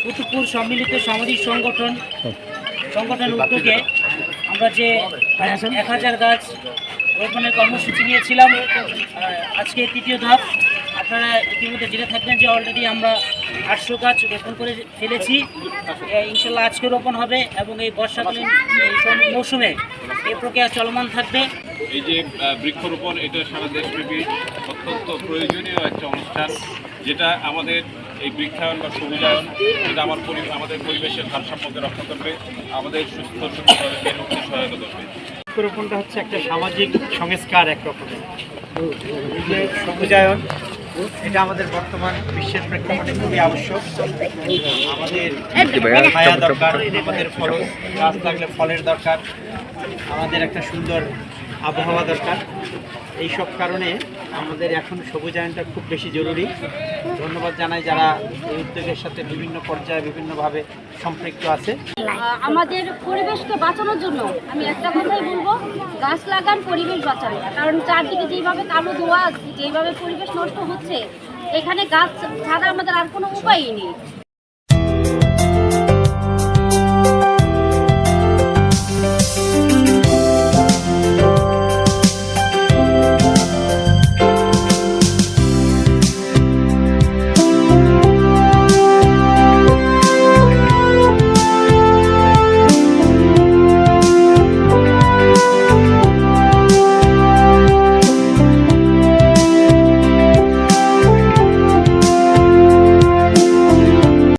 কুতুবপুর সম্মিলিত সামাজিক সংগঠনের উদ্যোগে আমরা যে 1000 গাছ রোপণের কর্মসূচি নিয়েছিলাম, আজকে তৃতীয় ধাপ। আপনারা ইতিমধ্যে জেনে থাকবেন যে অলরেডি আমরা 800 গাছ রোপণ করে ফেলেছি। ইনশাল্লাহ আজকে রোপণ হবে এবং এই বর্ষাকালীন মৌসুমে এই প্রক্রিয়া চলমান থাকবে। এই যে বৃক্ষরোপণ, এটা সারা দেশব্যাপী অত্যন্ত প্রয়োজনীয় একটা অনুষ্ঠান, যেটা আমাদের এই বৃক্ষায়ন বা সবুজায়ন, যেটা আমাদের পরিবেশের ভারসাম্যকে রক্ষা করবে, আমাদের সুস্থ সুন্দরভাবে বেড়ে উঠতে সহায়তা করবে। বৃক্ষরোপণটা হচ্ছে একটা সামাজিক সংস্কার এক রকমের। এই যে সবুজায়ন, এটা আমাদের বর্তমান বিশ্বের প্রেক্ষাপটে খুবই আবশ্যক। আমাদের ছায়া দরকার, আমাদের গাছ থাকলে ফলের দরকার, আমাদের একটা সুন্দর আবহাওয়া দরকার। এই সব কারণে আমাদের এখন সবুজায়নটা খুব বেশি জরুরি। ধন্যবাদ জানাই যারা এই উদ্যোগের সাথে বিভিন্ন পর্যায়ে বিভিন্নভাবে সম্পৃক্ত আছে। আমাদের পরিবেশকে বাঁচানোর জন্য আমি একটা কথাই বলবো, গাছ লাগান, পরিবেশ বাঁচানো। কারণ চারদিকে যেভাবে কালো ধোঁয়া, যেভাবে পরিবেশ নষ্ট হচ্ছে, এখানে গাছ ছাড়া আমাদের আর কোনো উপায়ই নেই।